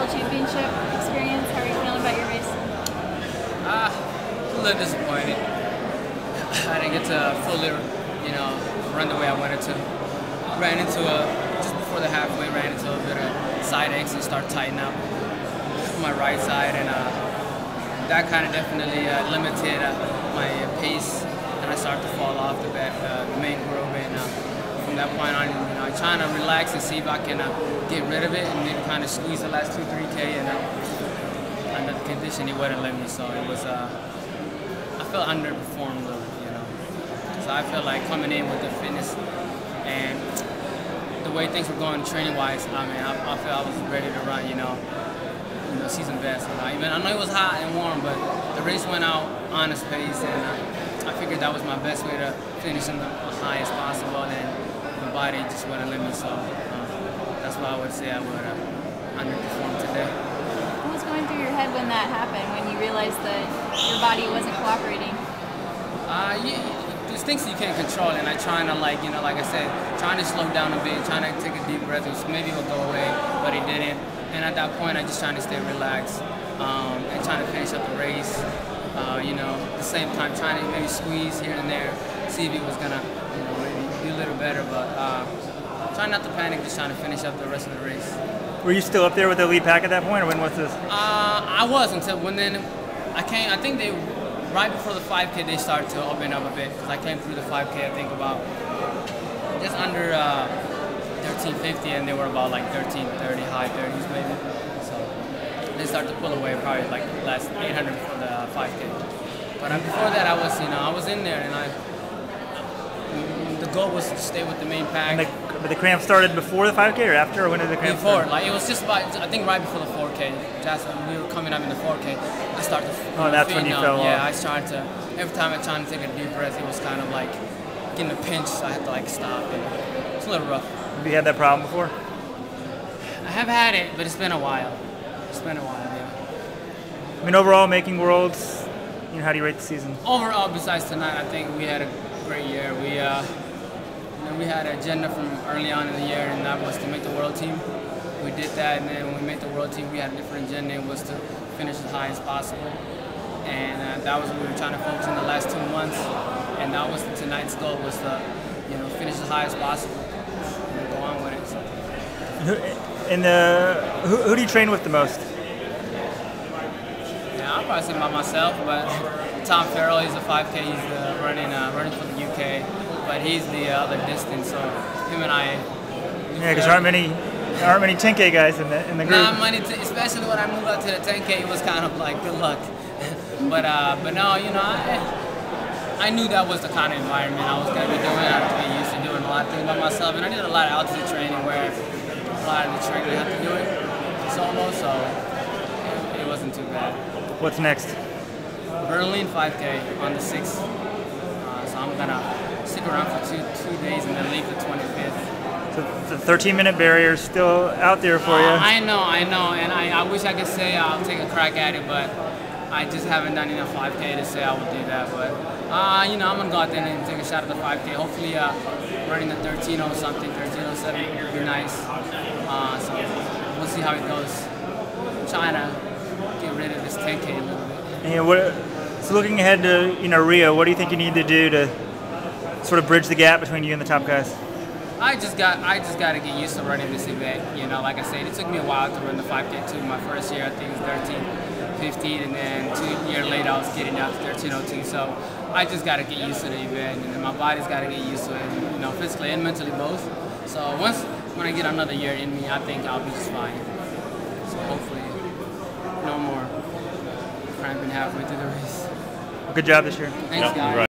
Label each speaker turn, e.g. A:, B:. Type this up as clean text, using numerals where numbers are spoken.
A: World Championship experience. How are you feeling about your race?
B: A little disappointed. I didn't get to fully, run the way I wanted to. Ran into just before the halfway, ran into a bit of side X and started tightening up my right side, and that kind of definitely limited my pace, and I started to fall off the main groove. And from that point on, I'm trying to relax and see if I can get rid of it and maybe kind of squeeze the last 2-3K. And under the condition, it wouldn't let me. So it was, I felt underperformed a little, So I felt like coming in with the fitness and the way things were going training-wise, I felt I was ready to run, season best. Even I know it was hot and warm, but the race went out on its pace, and I figured that was my best way to finish in the highest possible, and the body just wouldn't let me. So that's why I would say I would underperform today.
A: What was going through your head when that happened, when you realized that your body wasn't cooperating?
B: There's things you can't control, and I trying to like I said, trying to slow down a bit, trying to take a deep breath, which maybe will go away, but it didn't. And at that point, I just trying to stay relaxed and trying to finish up the race. At the same time, trying to maybe squeeze here and there, see if it was gonna, maybe do a little better. But trying not to panic, just trying to finish up the rest of the race.
C: Were you still up there with the lead pack at that point, or when was this?
B: I was until when then I came. I think right before the 5K, they started to open up a bit, because I came through the 5K, I think about just under 1350, and they were about like 1330, high 30s maybe. So they started to pull away probably like the last 800 for the 5K. But before that, I was in there, and the goal was to stay with the main pack.
C: But the cramp started before the 5K or after, or when did the cramp start?
B: Before, like it was just about, I think right before the 4K. Just when we were coming up in the 4K, I started to
C: that's when you fell off.
B: Yeah, I started to, every time I tried to take a deep breath, it was kind of like getting a pinch, so I had to like stop, and it's a little rough.
C: Have you had that problem before?
B: I have had it, but it's been a while. It's been a while, yeah.
C: I mean, overall, making worlds, how do you rate the season?
B: Overall, besides tonight, I think we had a great year. We had an agenda from early on in the year, and that was to make the world team. We did that, and then when we made the world team, we had a different agenda. It was to finish as high as possible, and that was what we were trying to focus on the last 2 months. And that was tonight's goal, was to finish as high as possible and go on with it. So.
C: And who do you train with the most?
B: Yeah, I'll probably say by myself, but Tom Farrell, he's a 5K, he's running for the UK, but he's the other distance, so him and I.
C: Yeah, because there aren't many 10K guys in the group.
B: Not many, especially when I moved out to the 10K, it was kind of like good luck. but no, I knew that was the kind of environment I was going to be doing. I had to get used to doing a lot of things by myself, and I did a lot of altitude training where a lot of the training I had to do it solo, so it wasn't too bad.
C: What's next?
B: Berlin 5K on the 6th, so I'm going to stick around for two days and then leave the 25th.
C: So the 13-minute barrier is still out there for you.
B: I know, and I wish I could say I'll take a crack at it, but I just haven't done enough 5K to say I would do that. But I'm gonna go out there and take a shot at the 5K. Hopefully, running the 13:0 something, 13:07 would be nice. So we'll see how it goes. I'm trying to get rid of this 10K a little bit.
C: And so looking ahead to Rio, what do you think you need to do to sort of bridge the gap between you and the top guys?
B: I just got to get used to running this event. Like I said, it took me a while to run the 5K too. My first year, I think it was 13:15, and then 2 years later, I was getting out to 13:02. So I just got to get used to the event, and then my body's got to get used to it, physically and mentally both. So when I get another year in me, I think I'll be just fine. So hopefully, no more cramping halfway through the race.
C: Good job this year.
B: Thanks, guys.